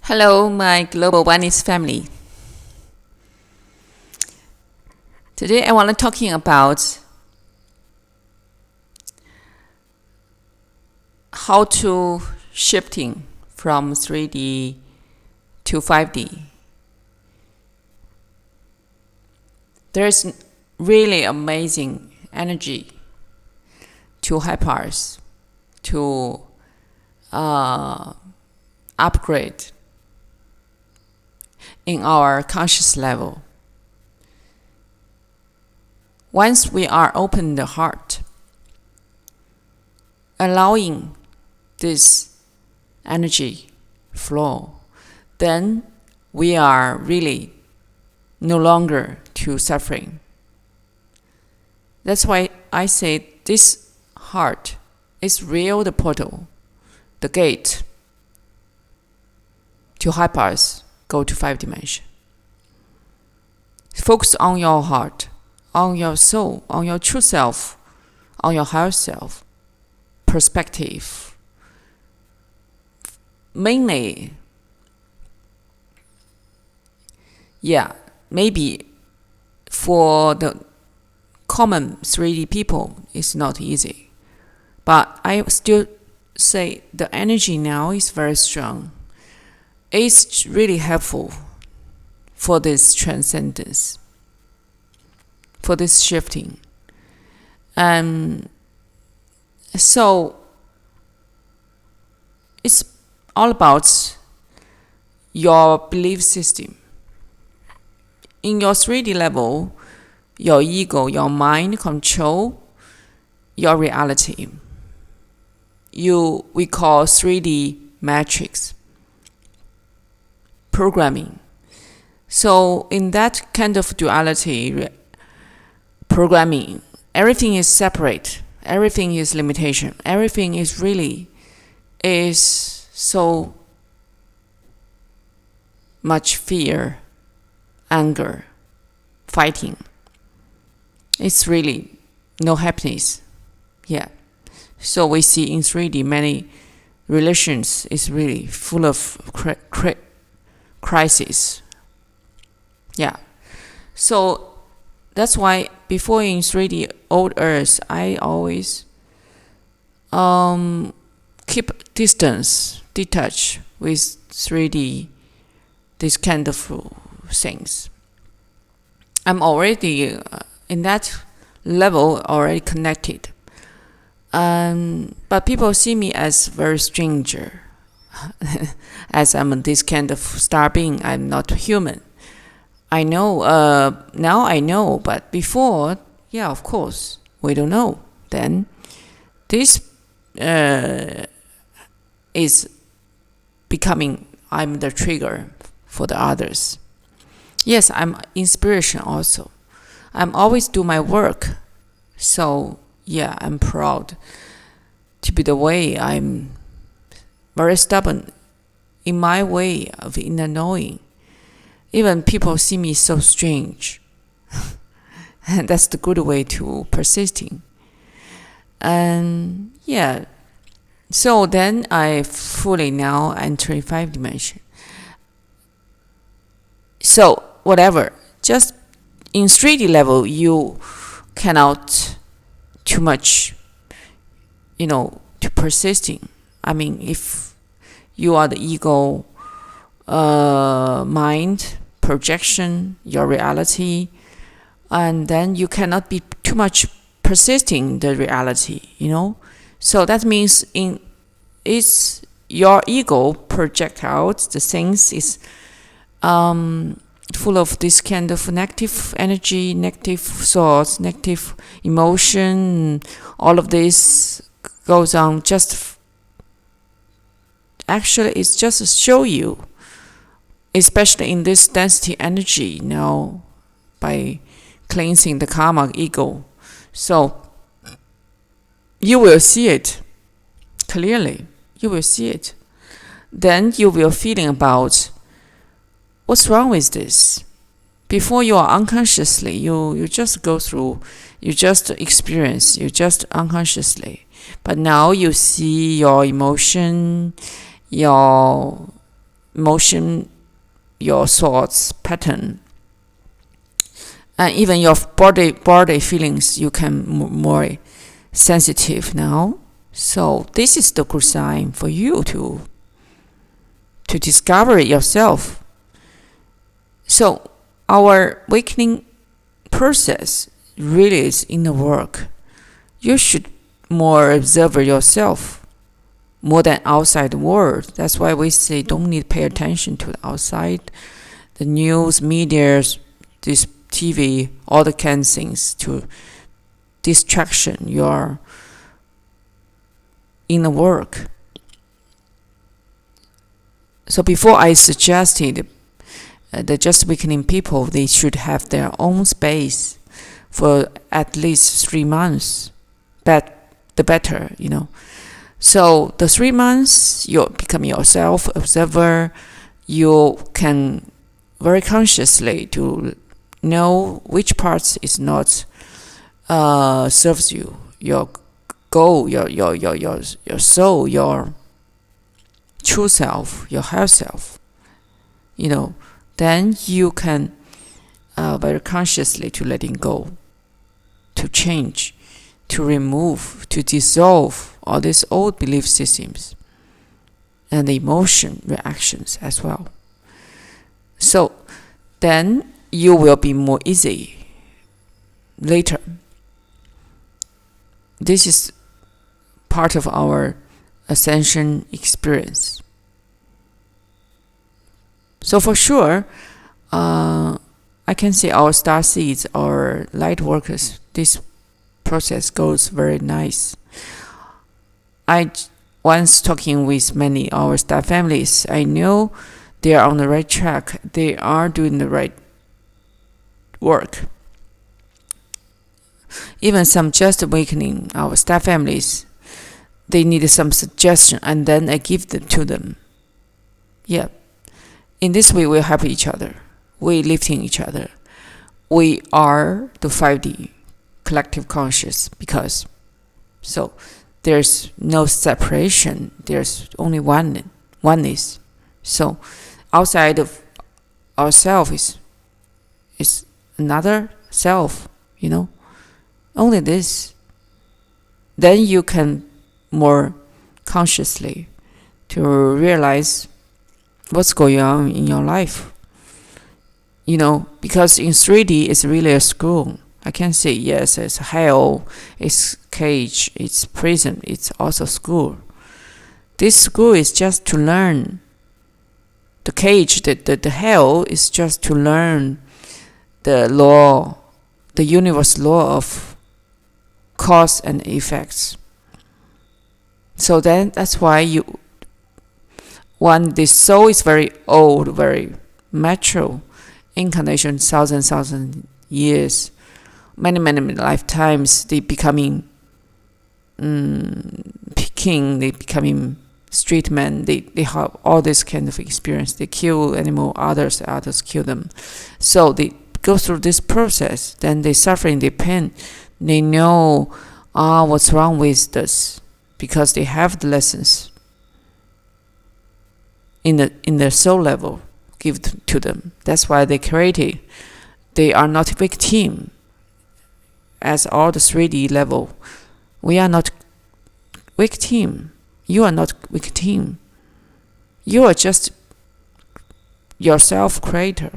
Hello, my Global Oneness family. Today I want to talking about how to shifting from 3D to 5D. There's really amazing energy to help us to upgrade in our conscious level. Once we are open the heart, allowing this energy flow, then we are really no longer to suffering. That's why I say this heart is real the portal, the gate to help us go to 5 dimension. Focus on your heart, on your soul, on your true self, on your higher self perspective. Mainly, maybe for the common 3D people, it's not easy. But I still say the energy now is very strong. It's really helpful for this transcendence, for this shifting. So it's all about your belief system. In your 3D level, your ego, your mind control your reality. We call 3D matrix programming. So in that kind of duality programming, everything is separate, everything is limitation, everything is really so much fear, anger, fighting. It's really no happiness. So we see in 3D many relations is really full of crisis. So that's why before in 3D old earth, I always keep distance, detach with 3D, this kind of things. I'm already in that level, already connected. But people see me as very stranger. As I'm this kind of star being, I'm not human. I know, now I know, but before, of course, we don't know. Then this is becoming, I'm the trigger for the others. Yes, I'm inspiration also. I'm always do my work. So, I'm proud to be the way. I'm very stubborn in my way of inner knowing. Even people see me so strange. And that's the good way to persisting. And so then I fully now enter 5 dimension. So whatever, just in 3D level, you cannot too much, to persisting. I mean, if you are the ego, mind, projection, your reality, and then you cannot be too much persisting the reality, So that means it's your ego project out the things is full of this kind of negative energy, negative thoughts, negative emotion. All of this goes on. Actually, it's just to show you, especially in this density energy now, by cleansing the karma ego. So you will see it clearly. You will see it. Then you will feeling about what's wrong with this. Before you are unconsciously, you just go through, you just experience, you just unconsciously. But now you see your emotion, your motion, your thoughts pattern, and even your body feelings, you can more sensitive now. So this is the good sign for you to discover it yourself. So our awakening process really is inner work. You should more observe yourself more than outside world. That's why we say don't need to pay attention to the outside, the news, media, this TV, all the kind of things to distraction your inner work. So before I suggested the Just Awakening people, they should have their own space for at least 3 months. The better, So the 3 months, you become yourself, observer. You can very consciously to know which parts is not serves you, your goal, your soul, your true self, your higher self. Then you can very consciously to letting go, to change, to remove, to dissolve all these old belief systems and the emotion reactions as well. So then you will be more easy later. This is part of our ascension experience. So for sure, I can say our star seeds, our light workers, this process goes very nice. I once talking with many our star families, I know they are on the right track. They are doing the right work. Even some Just Awakening, our star families, they need some suggestion and then I give them to them. Yeah. In this way, we help each other. We lifting each other. We are the 5D collective conscious because so there's no separation. There's only oneness. So outside of ourself is another self, Only this. Then you can more consciously to realize what's going on in your life. Because in 3D it's really a school. I can say yes, it's hell, it's cage, it's prison, it's also school. This school is just to learn. The cage, the hell is just to learn the law, the universe law of cause and effects. So then that's why when the soul is very old, very mature, incarnation, thousand years, many lifetimes, they becoming king, they becoming street men, they have all this kind of experience. They kill animal, others kill them. So they go through this process, then they suffering, they pain, they know what's wrong with this because they have the lessons in their soul level give to them. That's why they created. They are not victim. As all the 3D level, we are not victim. You are not victim. You are just yourself creator,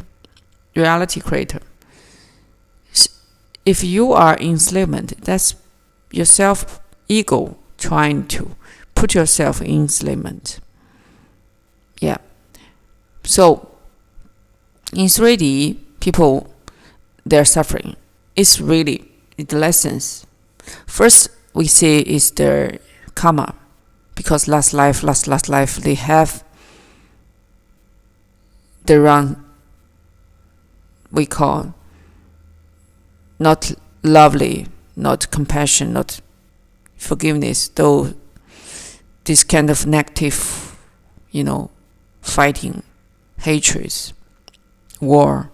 reality creator. If you are enslavement, that's yourself ego trying to put yourself in enslavement. Yeah. So in 3D, people, they're suffering. It's really the lessons. First, we see is their karma, because last life, they have the wrong, we call not lovely, not compassion, not forgiveness, though this kind of negative, fighting, hatreds, war,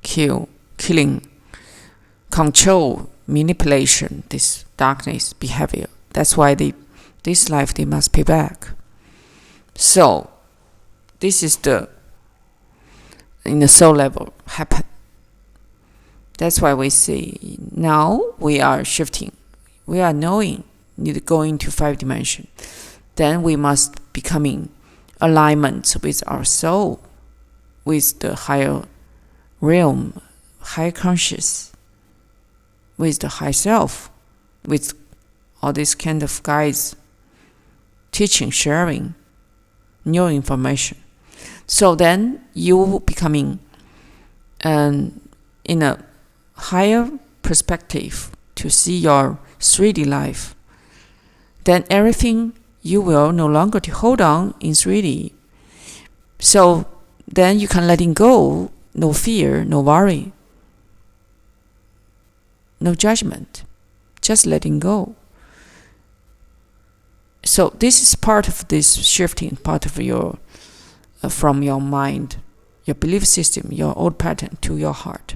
killing, control, manipulation, this darkness behavior. That's why this life they must pay back. So this is the in the soul level happen. That's why we say now we are shifting. We are knowing, going to 5 dimension. Then we must becoming alignment with our soul, with the higher realm, high conscious, with the high self, with all these kind of guides, teaching, sharing, new information. So then you becoming in a higher perspective to see your 3D life. Then everything you will no longer to hold on in 3D. So then you can letting go, no fear, no worry, no judgment, just letting go. So this is part of this shifting, part of your from your mind, your belief system, your old pattern to your heart.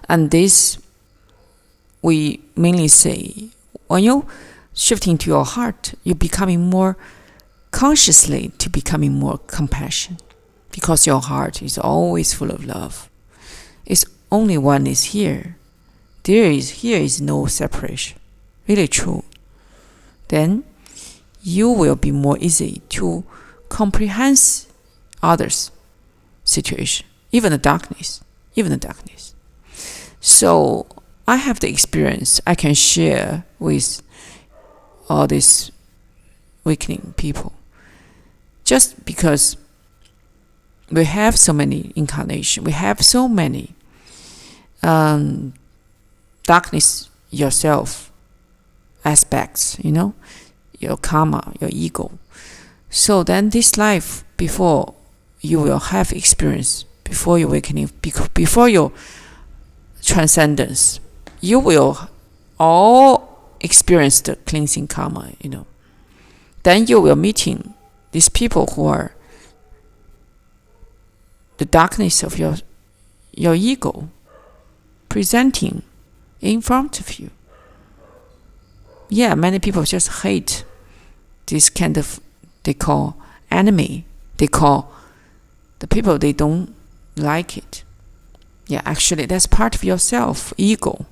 And this we mainly say when you shifting to your heart, you're becoming more consciously to becoming more compassion, because your heart is always full of love. It's only one is here. Here is no separation. Really true. Then you will be more easy to comprehend others' situation, even the darkness. So I have the experience I can share with all these awakening people. Just because we have so many incarnations, we have so many darkness yourself aspects, your karma, your ego. So then this life, before you will have experience, before your awakening, before your transcendence, you will all experience the cleansing karma, Then you will meeting these people who are the darkness of your ego presenting in front of you. Yeah, many people just hate this kind of, they call enemy. They call the people they don't like it. Yeah, actually that's part of your self-ego.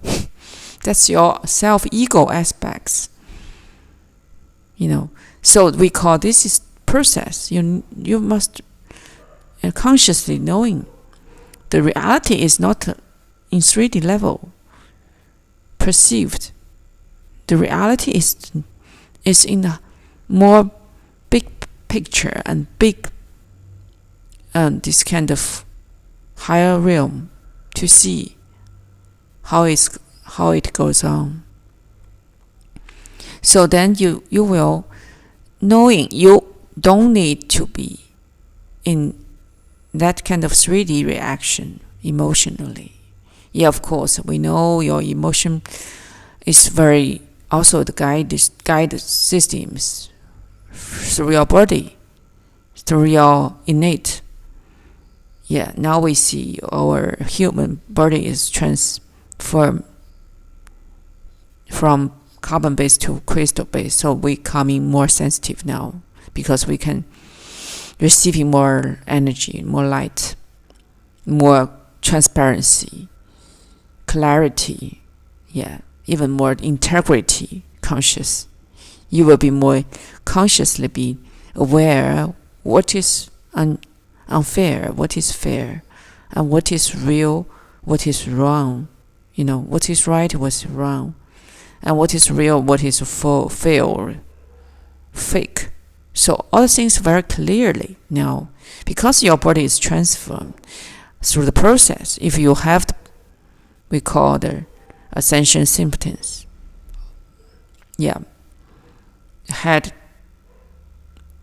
That's your self-ego aspects. So we call this is process. You must consciously knowing the reality is not in 3D level perceived. The reality is in a more big picture and big this kind of higher realm to see how it goes on. So then you will knowing you don't need to be in that kind of 3D reaction emotionally. Yeah, of course, we know your emotion is very also the guide systems through your body, through your innate. Yeah, now we see our human body is transformed from carbon-based to crystal-based, so we're becoming more sensitive now because we can receiving more energy, more light, more transparency, clarity, even more integrity, conscious. You will be more consciously be aware what is unfair, what is fair, and what is real, what is wrong. What is right, what is wrong, and what is real, what is fake. So all the things very clearly now, because your body is transformed through the process. If you have we call the Ascension symptoms.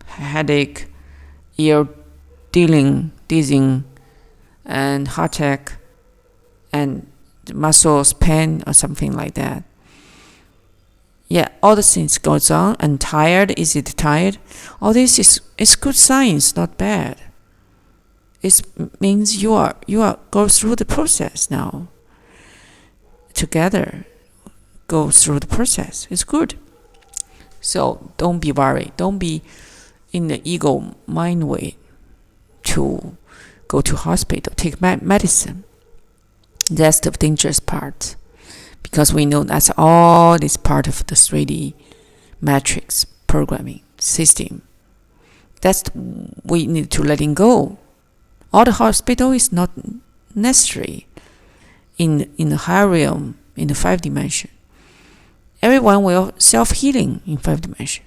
Headache, ear dizzying, and heart attack, and muscles pain or something like that. All the things goes on, and tired. Is it tired? All this is good signs, not bad. It means you are go through the process now. Together, go through the process. It's good. So don't be worried. Don't be in the ego mind way to go to hospital, take medicine. That's the dangerous part, because we know that's all is part of the 3D matrix programming system. That's we need to letting go. All the hospital is not necessary in the higher realm, in the 5 dimension. Everyone will self-healing in 5 dimension.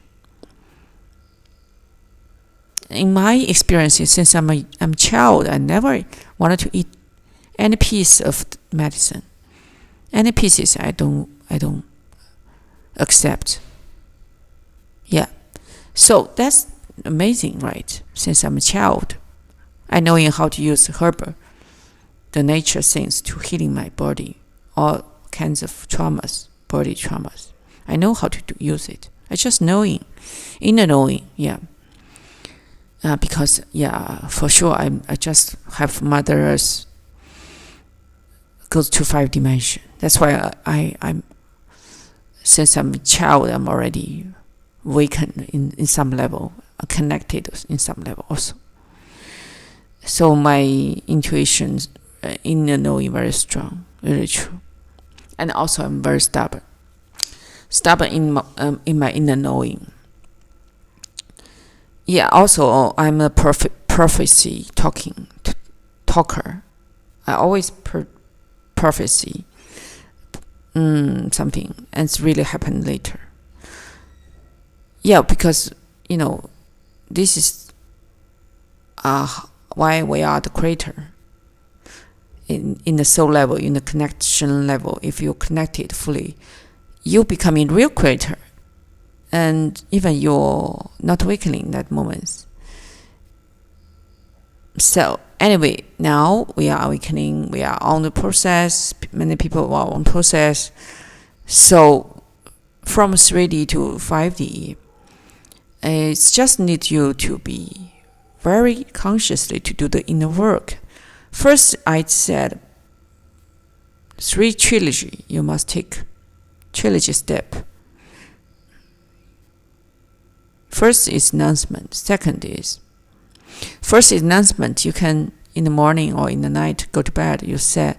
In my experiences, since I'm a child, I never wanted to eat any piece of medicine. Any pieces I don't accept. Yeah. So that's amazing, right? Since I'm a child, I know how to use herb, the nature things, to healing my body, all kinds of traumas, body traumas. I know how to use it. I just knowing, inner knowing, yeah. Because for sure I just have mothers goes to 5 dimension. That's why I'm since I'm a child, I'm already awakened in some level, connected in some level also. So my intuition, inner knowing, very strong, really true. And also I'm very stubborn in my inner knowing. Yeah, also I'm a prophecy talker. I always prophecy something, and it's really happened later. Yeah, because this is why we are the creator. In the soul level, in the connection level, if you connect it fully, you becoming real creator. And even you're not awakening that moment. So anyway, now we are awakening. We are on the process. Many people are on process. So from 3D to 5D, it's just need you to be very consciously to do the inner work. First, I said 3 trilogy. You must take trilogy step. First is announcement. Second is announcement. You can, in the morning or in the night, go to bed. You said,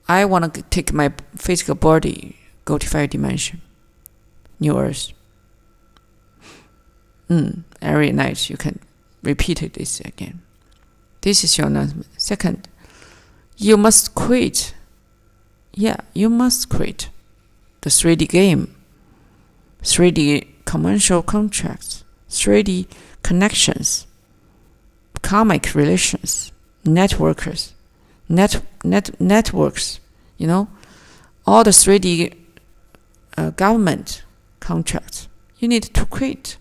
I want to take my physical body, go to 5 dimension, new earth. Every night you can repeat this again. This is your announcement. Second, you must quit. Yeah, you must quit the 3D game, 3D commercial contracts, 3D connections, karmic relations, networks, all the 3D government contracts. You need to quit.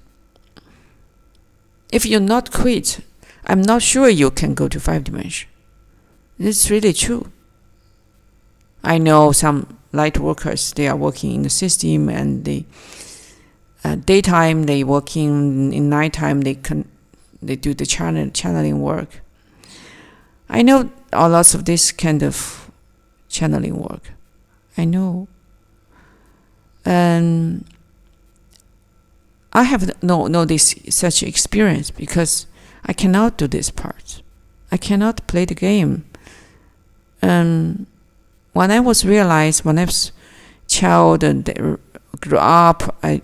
If you not quit, I'm not sure you can go to 5 dimension. It's really true. I know some light workers, they are working in the system, and they daytime they working, in nighttime they do the channeling work. I know lots of this kind of channeling work. I know. And I have no this such experience, because I cannot do this part. I cannot play the game. When I was realized, when I was child and grew up, I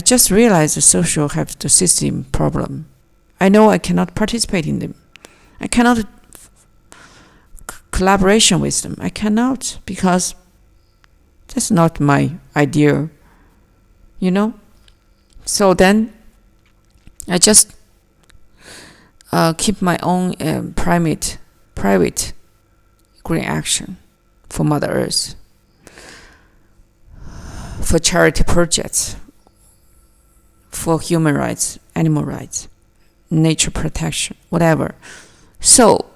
just realized the social have the system problem. I know I cannot participate in them. I cannot collaboration with them. I cannot, because that's not my idea. So then I just keep my own private green action for Mother Earth, for charity projects, for human rights, animal rights, nature protection, whatever. So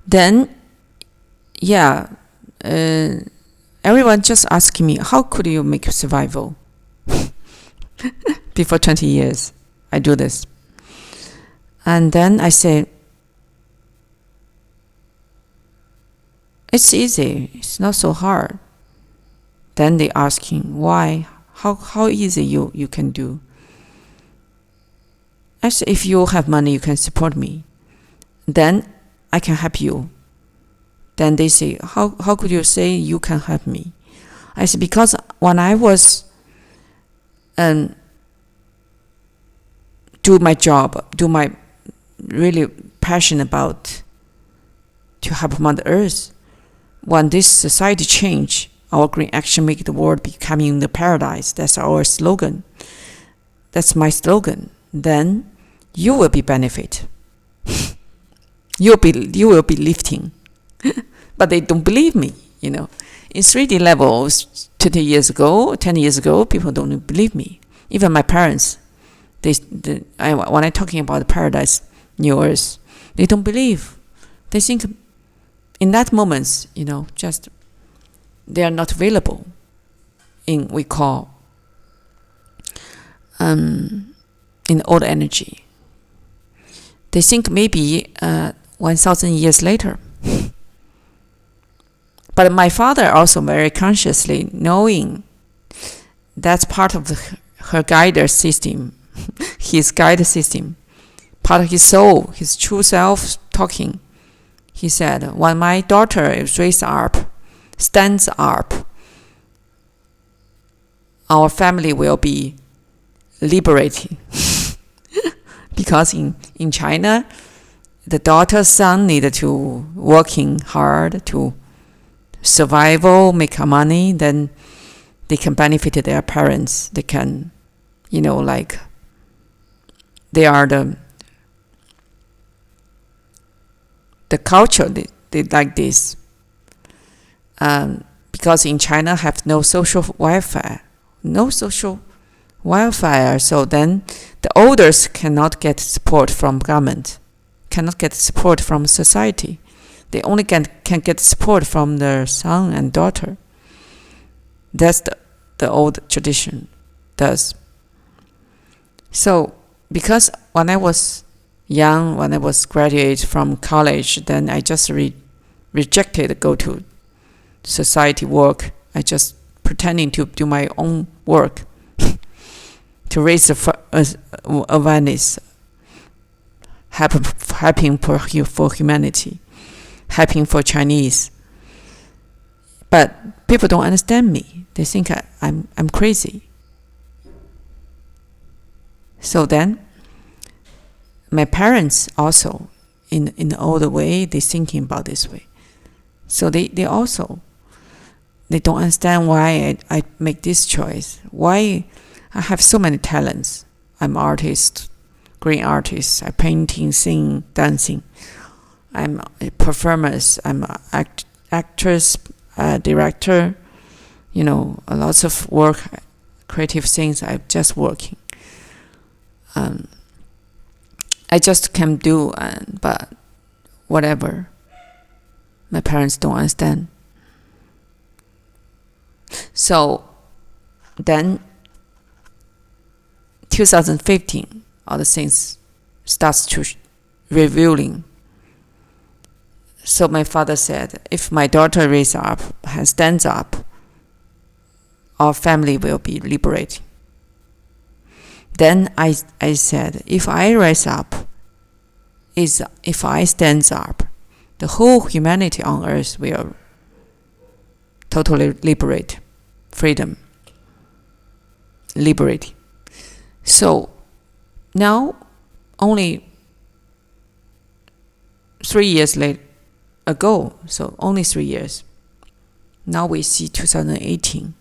then, everyone just asking me, how could you make survival? Before 20 years, I do this. And then I say, it's easy. It's not so hard. Then they asking, why? How easy you can do? I said, if you have money, you can support me. Then I can help you. Then they say, how could you say you can help me? I said, because when I was do my job, do my really passion about to help Mother Earth, when this society change, our green action make the world becoming the paradise. That's our slogan. That's my slogan. Then you will be benefit. you will be lifting. But they don't believe me, In 3D levels, 20 years ago, 10 years ago, people don't believe me. Even my parents, when I'm talking about the paradise, New Earth, they don't believe. They think in that moment, just they are not available in we call in old energy. They think maybe 1,000 years later. But my father also very consciously knowing that's part of her guide system, his guide system, part of his soul, his true self talking. He said, when my daughter is raised up, stands up, our family will be liberating. Because in China, the daughter's son needed to working hard to survival, make money, then they can benefit their parents. They can, like they are the culture. They like this. Because in China have no social welfare. So then the elders cannot get support from government, cannot get support from society. They only can get support from their son and daughter. That's the old tradition does. So because when I was young, when I was graduate from college, then I just rejected go to society work. I just pretending to do my own work to raise the awareness, helping for humanity, helping for Chinese. But people don't understand me. They think I'm crazy. So then, my parents also, in the older way, they thinking about this way. So they don't understand why I make this choice. Why I have so many talents. I'm artist, great artist. I painting, sing, dancing. I'm a performer. I'm an actress, director. Lots of work, creative things. I'm just working. I just can do, but whatever. My parents don't understand. So then 2015, all the things starts to revealing. So my father said, if my daughter raises up and stands up, our family will be liberated. Then I said, if I rise up, if I stand up, the whole humanity on earth will totally liberate, freedom, liberate. So now, only 3 years ago, so only 3 years. Now we see 2018.